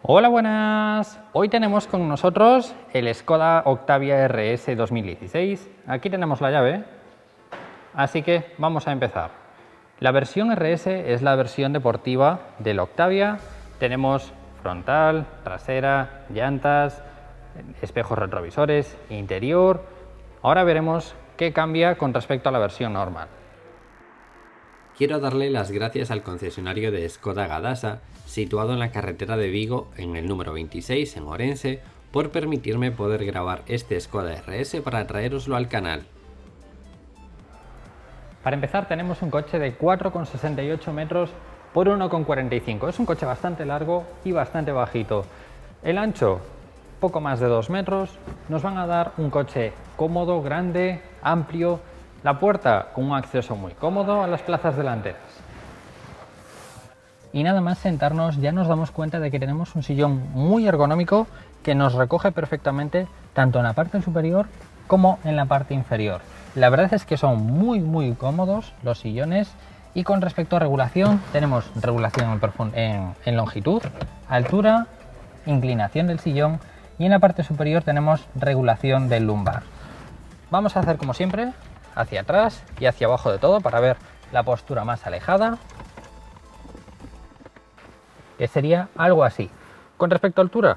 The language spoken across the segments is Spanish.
Hola, buenas. Hoy tenemos con nosotros el Skoda Octavia RS 2016. Aquí tenemos la llave, así que vamos a empezar. La versión RS es la versión deportiva del Octavia. Tenemos frontal, trasera, llantas, espejos retrovisores, interior. Ahora veremos qué cambia con respecto a la versión normal. Quiero darle las gracias al concesionario de Skoda Gadasa, situado en la carretera de Vigo, en el número 26, en Orense, por permitirme poder grabar este Skoda RS para traéroslo al canal. Para empezar, tenemos un coche de 4,68 metros por 1,45. Es un coche bastante largo y bastante bajito. El ancho, poco más de 2 metros. Nos van a dar un coche cómodo, grande, amplio. La puerta con un acceso muy cómodo a las plazas delanteras. Y nada más sentarnos ya nos damos cuenta de que tenemos un sillón muy ergonómico que nos recoge perfectamente tanto en la parte superior como en la parte inferior. La verdad es que son muy cómodos los sillones. Y con respecto a regulación, tenemos regulación en longitud, altura, inclinación del sillón, y en la parte superior tenemos regulación del lumbar. Vamos a hacer como siempre, hacia atrás y hacia abajo de todo para ver la postura más alejada, que sería algo así. Con respecto a altura,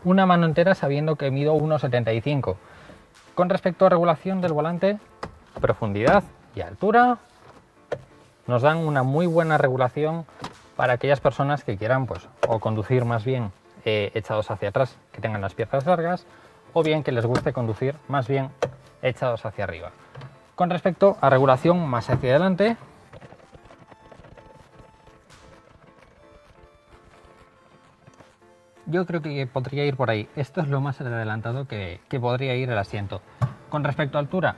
una mano entera sabiendo que mido 1,75. Con respecto a regulación del volante, profundidad y altura, nos dan una muy buena regulación para aquellas personas que quieran o conducir más bien echados hacia atrás, que tengan las piernas largas, o bien que les guste conducir más bien echados hacia arriba. Con respecto a regulación más hacia adelante, yo creo que podría ir por ahí. Esto es lo más adelantado que podría ir el asiento. Con respecto a altura,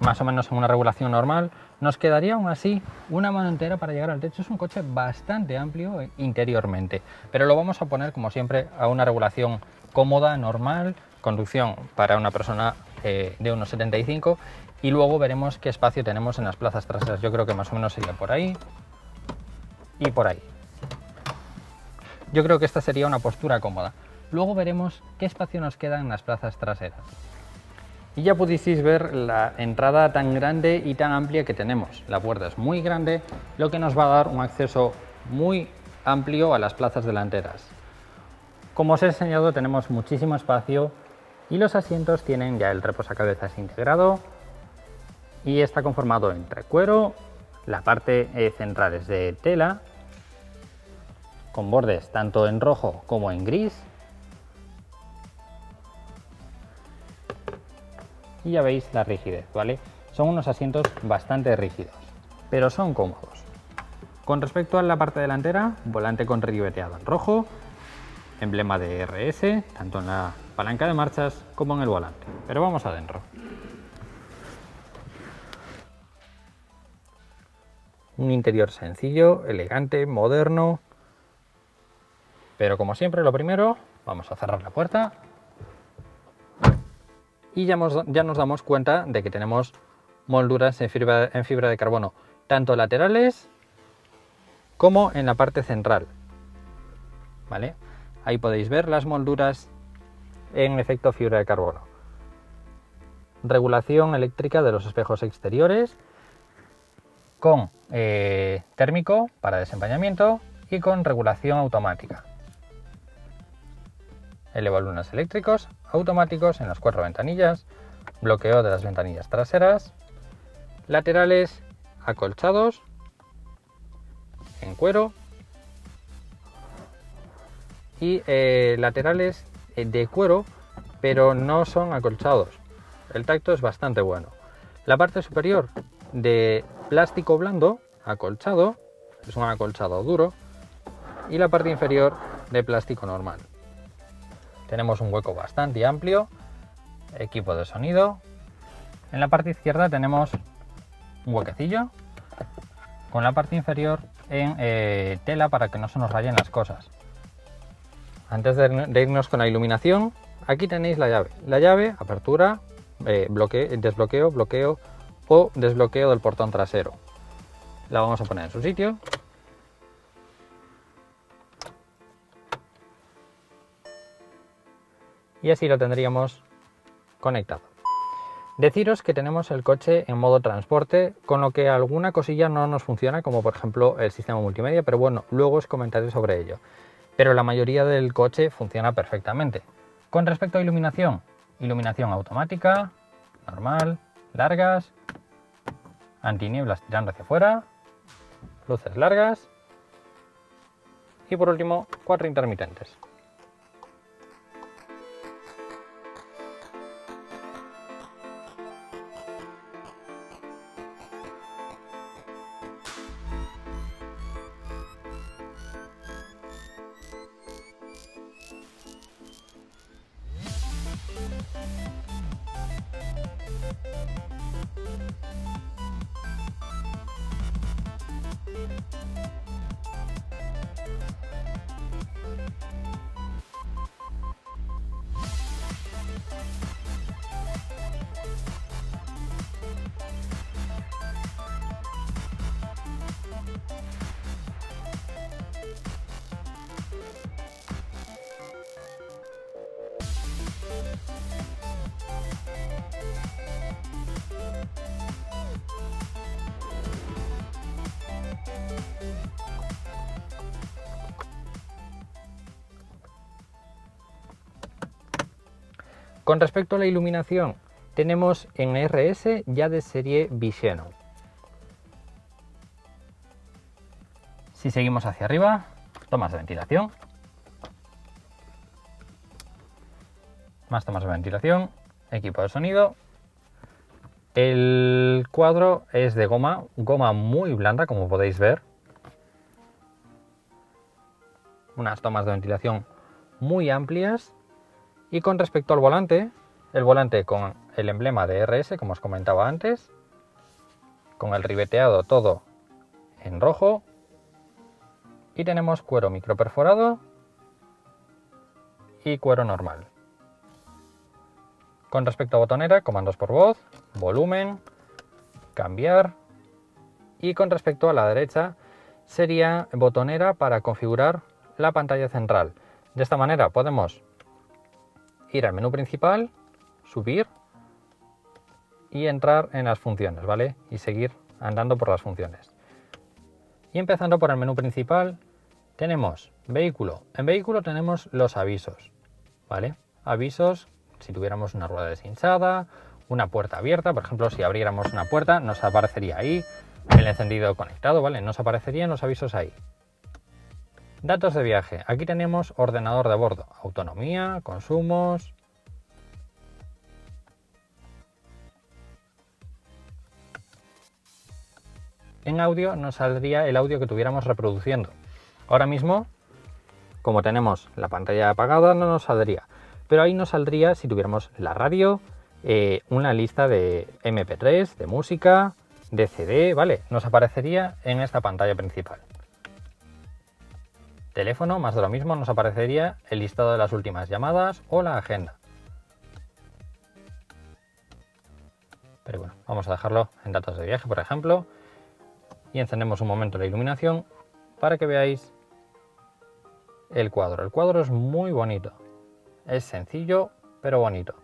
más o menos en una regulación normal, nos quedaría aún así una mano entera para llegar al techo. Es un coche bastante amplio interiormente, pero lo vamos a poner como siempre a una regulación cómoda, normal, conducción para una persona de unos 75, y luego veremos qué espacio tenemos en las plazas traseras. Yo creo que más o menos sería por ahí y por ahí. Yo creo que esta sería una postura cómoda. Luego veremos qué espacio nos queda en las plazas traseras. Y ya pudisteis ver la entrada tan grande y tan amplia que tenemos. La puerta es muy grande, lo que nos va a dar un acceso muy amplio a las plazas delanteras. Como os he enseñado, tenemos muchísimo espacio y los asientos tienen ya el reposacabezas integrado y está conformado entre cuero, la parte central es de tela, con bordes tanto en rojo como en gris. Y ya veis la rigidez, ¿vale? Son unos asientos bastante rígidos, pero son cómodos. Con respecto a la parte delantera, volante con ribeteado en rojo, emblema de RS, tanto en la palanca de marchas como en el volante. Pero vamos adentro. Un interior sencillo, elegante, moderno. Pero como siempre, lo primero, vamos a cerrar la puerta. Y ya nos damos cuenta de que tenemos molduras en fibra de carbono, tanto laterales como en la parte central. ¿Vale? Ahí podéis ver las molduras en efecto fibra de carbono. Regulación eléctrica de los espejos exteriores, con térmico para desempañamiento y con regulación automática. Elevalunas eléctricos automáticos en las 4 ventanillas, bloqueo de las ventanillas traseras, laterales acolchados en cuero y laterales de cuero, pero no son acolchados. El tacto es bastante bueno. La parte superior de plástico blando acolchado, es un acolchado duro, y la parte inferior de plástico normal. Tenemos un hueco bastante amplio, equipo de sonido. En la parte izquierda tenemos un huequecillo con la parte inferior en tela para que no se nos rayen las cosas. Antes de irnos con la iluminación, aquí tenéis la llave. La llave, apertura, desbloqueo, bloqueo o desbloqueo del portón trasero. La vamos a poner en su sitio. y así lo tendríamos conectado. Deciros que tenemos el coche en modo transporte, con lo que alguna cosilla no nos funciona, como por ejemplo el sistema multimedia, pero bueno, luego os comentaré sobre ello. Pero la mayoría del coche funciona perfectamente. Con respecto a iluminación, iluminación automática, normal, largas, antinieblas tirando hacia afuera, luces largas y por último 4 intermitentes. Con respecto a la iluminación, tenemos en RS ya de serie Vision. Si seguimos hacia arriba, tomas de ventilación, más tomas de ventilación, equipo de sonido. El cuadro es de goma muy blanda, como podéis ver. Unas tomas de ventilación muy amplias. Y con respecto al volante, el volante con el emblema de RS, como os comentaba antes, con el ribeteado todo en rojo, y tenemos cuero microperforado y cuero normal. Con respecto a botonera, comandos por voz, volumen, cambiar, y con respecto a la derecha sería botonera para configurar la pantalla central. De esta manera podemos ir al menú principal, subir y entrar en las funciones, ¿vale? Y seguir andando por las funciones. Y empezando por el menú principal, tenemos vehículo. En vehículo tenemos los avisos, ¿vale? Avisos si tuviéramos una rueda desinchada, una puerta abierta, por ejemplo, si abriéramos una puerta nos aparecería ahí, el encendido conectado, ¿vale? Nos aparecerían los avisos ahí. Datos de viaje. Aquí tenemos ordenador de bordo, autonomía, consumos. En audio nos saldría el audio que tuviéramos reproduciendo. Ahora mismo, como tenemos la pantalla apagada, no nos saldría. Pero ahí nos saldría, si tuviéramos la radio, una lista de MP3, de música, de CD, ¿vale? Nos aparecería en esta pantalla principal. Teléfono, más de lo mismo, nos aparecería el listado de las últimas llamadas o la agenda. Pero bueno, vamos a dejarlo en datos de viaje, por ejemplo, y encendemos un momento la iluminación para que veáis el cuadro. El cuadro es muy bonito, es sencillo pero bonito.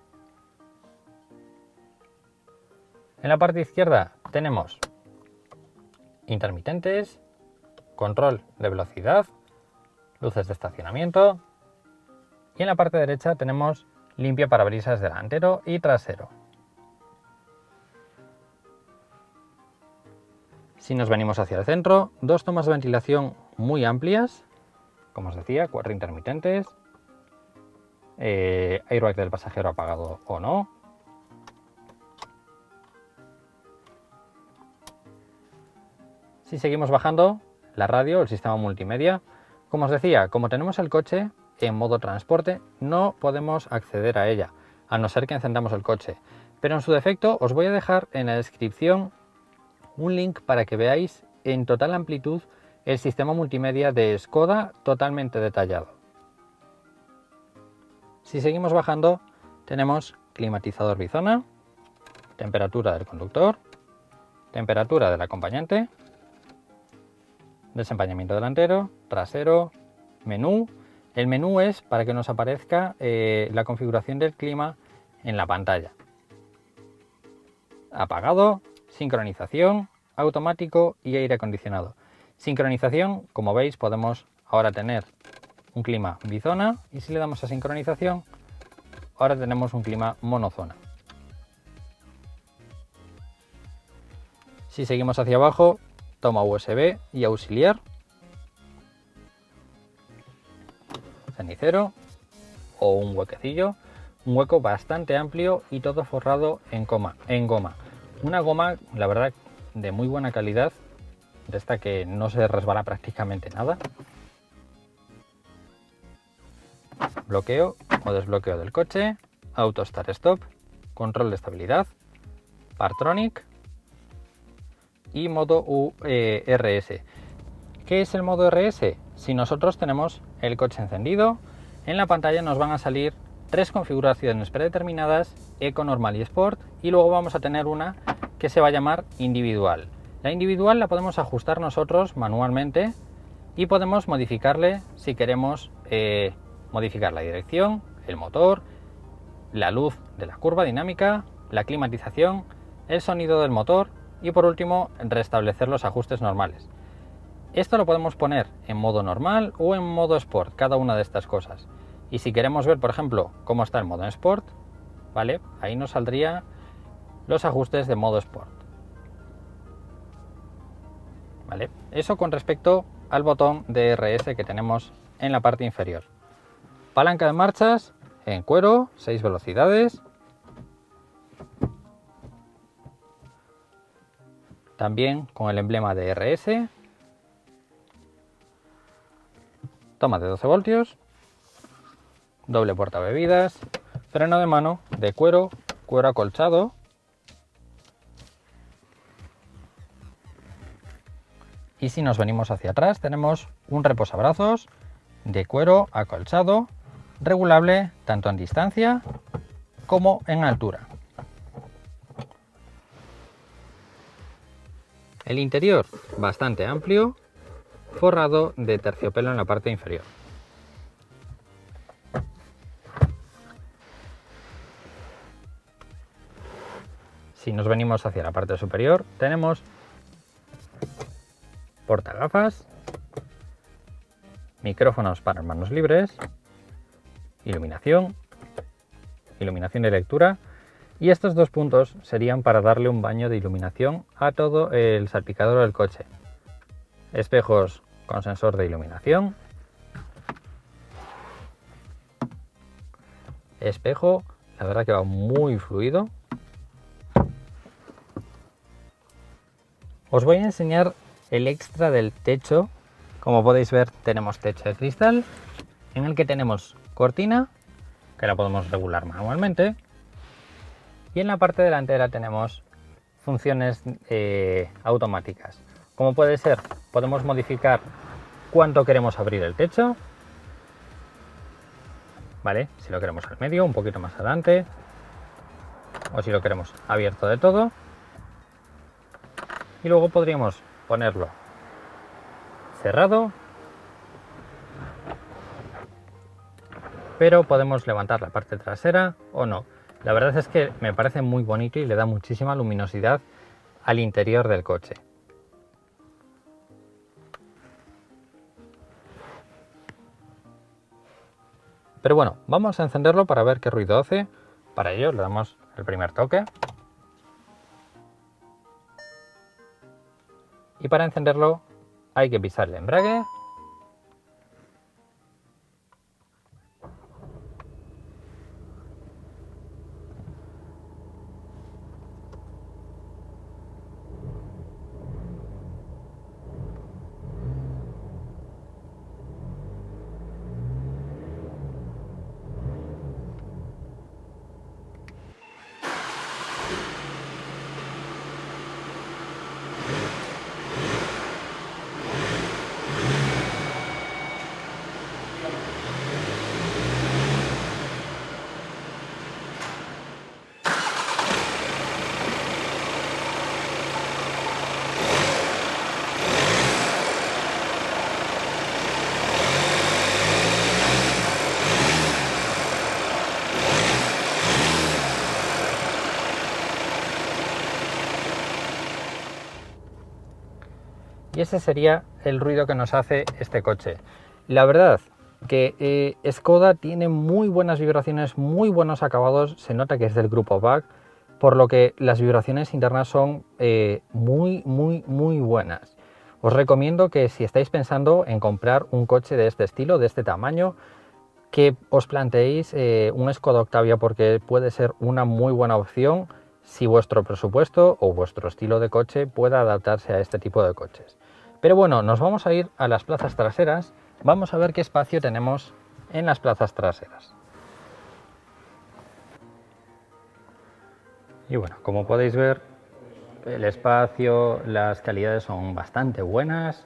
En la parte izquierda tenemos intermitentes, control de velocidad, luces de estacionamiento, y en la parte derecha tenemos limpia parabrisas delantero y trasero. Si nos venimos hacia el centro, dos tomas de ventilación muy amplias, como os decía, 4 intermitentes, airbag del pasajero apagado o no. Si seguimos bajando, la radio, el sistema multimedia. Como os decía, como tenemos el coche en modo transporte, no podemos acceder a ella, a no ser que encendamos el coche. Pero en su defecto os voy a dejar en la descripción un link para que veáis en total amplitud el sistema multimedia de Škoda totalmente detallado. Si seguimos bajando, tenemos climatizador bizona, temperatura del conductor, temperatura del acompañante, desempañamiento delantero, trasero, menú, El menú es para que nos aparezca la configuración del clima en la pantalla. Apagado, sincronización, automático y aire acondicionado. Sincronización, como veis, podemos ahora tener un clima bizona y si le damos a sincronización, ahora tenemos un clima monozona. Si seguimos hacia abajo, toma USB y auxiliar, cenicero o un huequecillo, un hueco bastante amplio y todo forrado en goma. Una goma, la verdad, de muy buena calidad, de esta que no se resbala prácticamente nada. Bloqueo o desbloqueo del coche, auto start stop, control de estabilidad, Partronic y modo RS. ¿Qué es el modo RS? Si nosotros tenemos el coche encendido, en la pantalla nos van a salir 3 configuraciones predeterminadas, Eco, Normal y Sport, y luego vamos a tener una que se va a llamar individual. La individual la podemos ajustar nosotros manualmente y podemos modificarle si queremos modificar la dirección, el motor, la luz de la curva dinámica, la climatización, el sonido del motor y por último restablecer los ajustes normales. Esto lo podemos poner en modo normal o en modo Sport, cada una de estas cosas. Y si queremos ver, por ejemplo, cómo está el modo Sport, ¿vale? Ahí nos saldría los ajustes de modo Sport. ¿Vale? Eso con respecto al botón de RS que tenemos en la parte inferior. Palanca de marchas en cuero, 6 velocidades. También con el emblema de RS. Toma de 12 voltios. Doble puerta bebidas. Freno de mano de cuero, cuero acolchado. Y si nos venimos hacia atrás tenemos un reposabrazos de cuero acolchado, regulable tanto en distancia como en altura. El interior bastante amplio, forrado de terciopelo en la parte inferior. Si nos venimos hacia la parte superior tenemos portagafas, micrófonos para manos libres, iluminación de lectura y estos 2 puntos serían para darle un baño de iluminación a todo el salpicadero del coche. Espejos con sensor de iluminación, espejo, la verdad que va muy fluido. Os voy a enseñar el extra del techo. Como podéis ver tenemos techo de cristal en el que tenemos cortina que la podemos regular manualmente y en la parte delantera tenemos funciones automáticas, como puede ser, podemos modificar cuánto queremos abrir el techo, ¿vale? Si lo queremos al medio, un poquito más adelante, o si lo queremos abierto de todo, y luego podríamos ponerlo cerrado, pero podemos levantar la parte trasera o no. La verdad es que me parece muy bonito y le da muchísima luminosidad al interior del coche. Pero bueno, vamos a encenderlo para ver qué ruido hace. Para ello le damos el primer toque. Y para encenderlo hay que pisar el embrague. Y ese sería el ruido que nos hace este coche. La verdad que Škoda tiene muy buenas vibraciones, muy buenos acabados, se nota que es del grupo VAG, por lo que las vibraciones internas son muy buenas. Os recomiendo que si estáis pensando en comprar un coche de este estilo, de este tamaño, que os planteéis un Škoda Octavia, porque puede ser una muy buena opción si vuestro presupuesto o vuestro estilo de coche puede adaptarse a este tipo de coches. Pero bueno, nos vamos a ir a las plazas traseras. Vamos a ver qué espacio tenemos en las plazas traseras. Y bueno, como podéis ver, el espacio, las calidades son bastante buenas.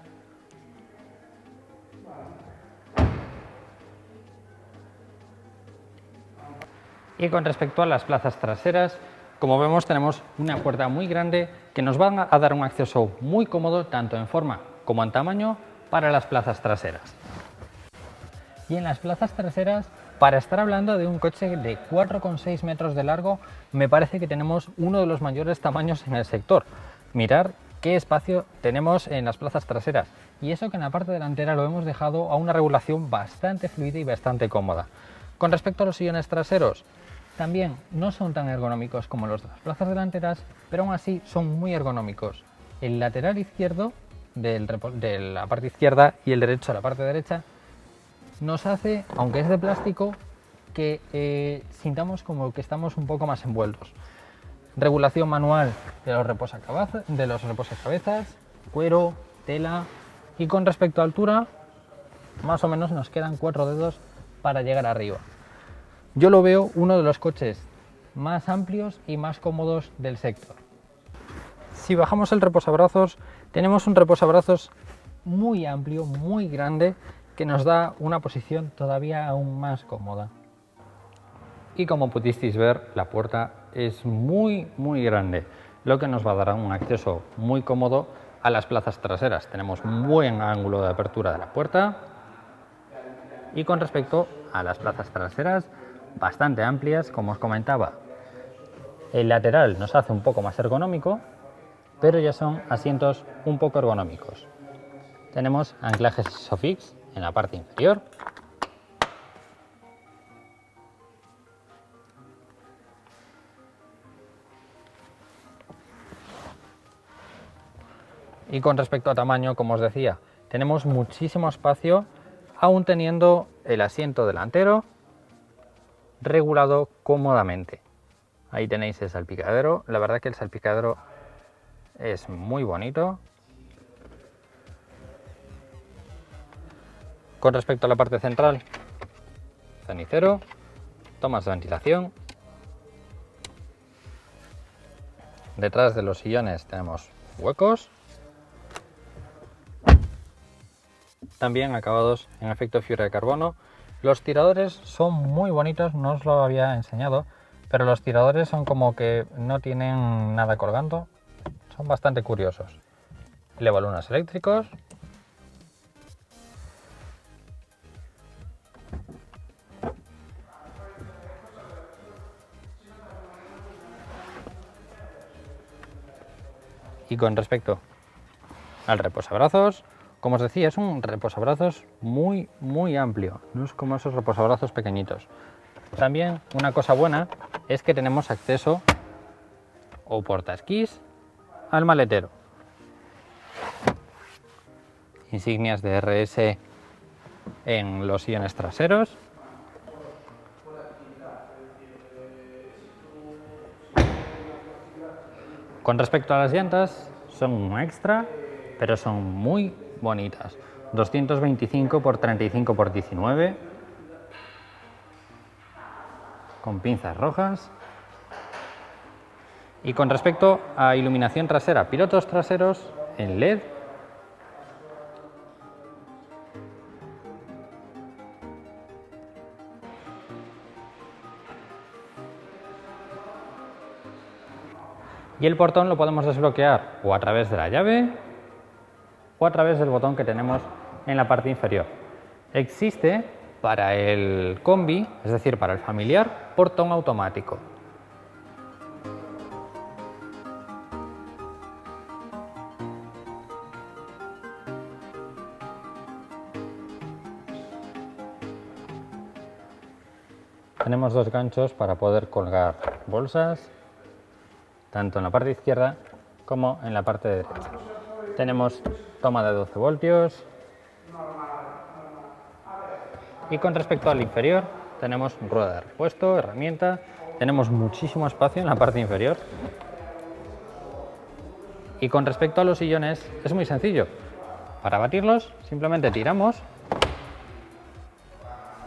Y con respecto a las plazas traseras, como vemos, tenemos una puerta muy grande que nos va a dar un acceso muy cómodo, tanto en forma como en tamaño, para las plazas traseras. Y en las plazas traseras, para estar hablando de un coche de 4,6 metros de largo, me parece que tenemos uno de los mayores tamaños en el sector. Mirad qué espacio tenemos en las plazas traseras. Y eso que en la parte delantera lo hemos dejado a una regulación bastante fluida y bastante cómoda. Con respecto a los sillones traseros, también no son tan ergonómicos como los de las plazas delanteras, pero aún así son muy ergonómicos. El lateral izquierdo de la parte izquierda y el derecho a la parte derecha nos hace, aunque es de plástico, que sintamos como que estamos un poco más envueltos. Regulación manual de los reposacabezas, cuero, tela, y con respecto a altura, más o menos nos quedan 4 dedos para llegar arriba. Yo lo veo uno de los coches más amplios y más cómodos del sector. Si bajamos el reposabrazos, tenemos un reposabrazos muy amplio, muy grande, que nos da una posición todavía aún más cómoda. Y como pudisteis ver, la puerta es muy grande, lo que nos va a dar un acceso muy cómodo a las plazas traseras. Tenemos un buen ángulo de apertura de la puerta. Y con respecto a las plazas traseras, bastante amplias, como os comentaba. El lateral nos hace un poco más ergonómico, pero ya son asientos un poco ergonómicos. Tenemos anclajes Isofix en la parte inferior. Y con respecto a tamaño, como os decía, tenemos muchísimo espacio, aún teniendo el asiento delantero regulado cómodamente. Ahí tenéis el salpicadero. La verdad que el salpicadero es muy bonito. Con respecto a la parte central, cenicero, tomas de ventilación. Detrás de los sillones tenemos huecos. También acabados en efecto fibra de carbono. Los tiradores son muy bonitos, no os lo había enseñado, pero los tiradores son como que no tienen nada colgando, son bastante curiosos. Levalunas eléctricos. Y con respecto al reposabrazos, como os decía, es un reposabrazos muy amplio, no es como esos reposabrazos pequeñitos. También una cosa buena es que tenemos acceso o portaesquís al maletero. Insignias de RS en los sillones traseros. Con respecto a las llantas, son un extra, pero son muy bonitas. 225 x 35 x 19, con pinzas rojas. Y con respecto a iluminación trasera, pilotos traseros en LED. Y el portón lo podemos desbloquear o a través de la llave o a través del botón que tenemos en la parte inferior. Existe para el combi, es decir, para el familiar, portón automático. tenemos dos ganchos para poder colgar bolsas, tanto en la parte izquierda como en la parte derecha. Tenemos toma de 12 voltios. Y con respecto al inferior, tenemos rueda de repuesto, herramienta. Tenemos muchísimo espacio en la parte inferior. Y con respecto a los sillones, es muy sencillo. Para batirlos, simplemente tiramos.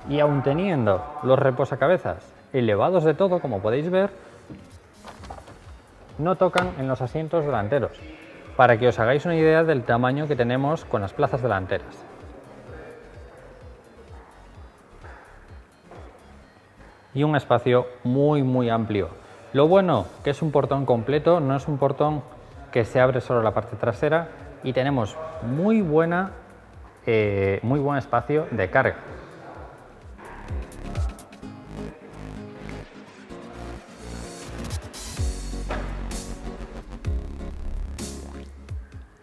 Y aun teniendo los reposacabezas elevados de todo, como podéis ver, no tocan en los asientos delanteros, para que os hagáis una idea del tamaño que tenemos con las plazas delanteras. Y un espacio muy amplio. Lo bueno que es un portón completo, no es un portón que se abre solo la parte trasera, y tenemos muy buen espacio de carga.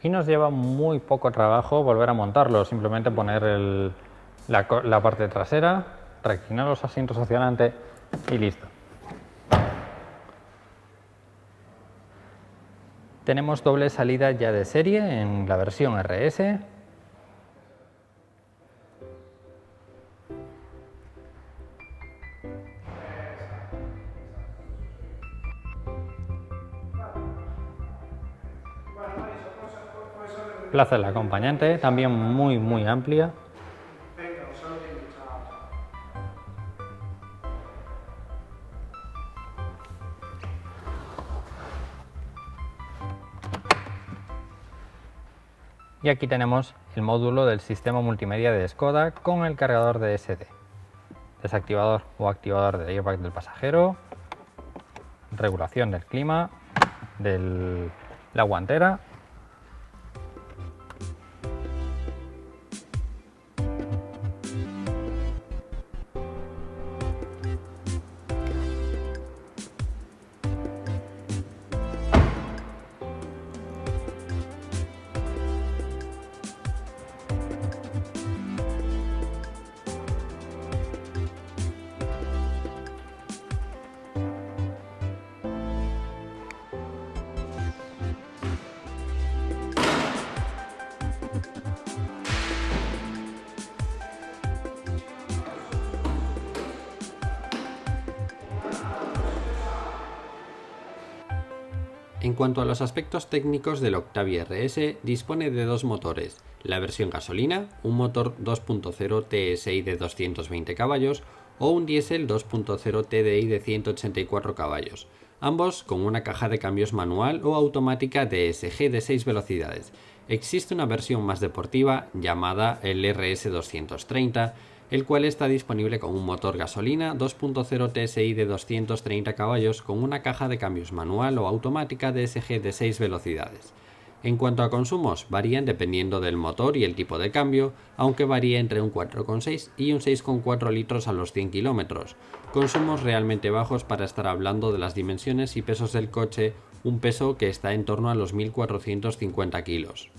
Y nos lleva muy poco trabajo volver a montarlo, simplemente poner la parte trasera, reclinar los asientos hacia adelante y listo. Tenemos doble salida ya de serie en la versión RS. Plaza del acompañante, también muy amplia. Y aquí tenemos el módulo del sistema multimedia de Škoda con el cargador de SD. Desactivador o activador del airbag del pasajero. Regulación del clima, de la guantera. En cuanto a los aspectos técnicos del Octavia RS, dispone de dos motores, la versión gasolina, un motor 2.0 TSI de 220 caballos o un diésel 2.0 TDI de 184 caballos, ambos con una caja de cambios manual o automática DSG de 6 velocidades. Existe una versión más deportiva llamada el RS 230, el cual está disponible con un motor gasolina 2.0 TSI de 230 caballos con una caja de cambios manual o automática DSG de 6 velocidades. En cuanto a consumos, varían dependiendo del motor y el tipo de cambio, aunque varía entre un 4,6 y un 6,4 litros a los 100 kilómetros. Consumos realmente bajos para estar hablando de las dimensiones y pesos del coche, un peso que está en torno a los 1450 kilos.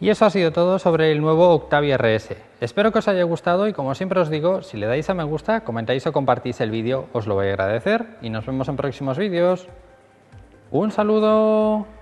Y eso ha sido todo sobre el nuevo Octavia RS. Espero que os haya gustado y, como siempre os digo, si le dais a me gusta, comentáis o compartís el vídeo, os lo voy a agradecer y nos vemos en próximos vídeos. ¡Un saludo!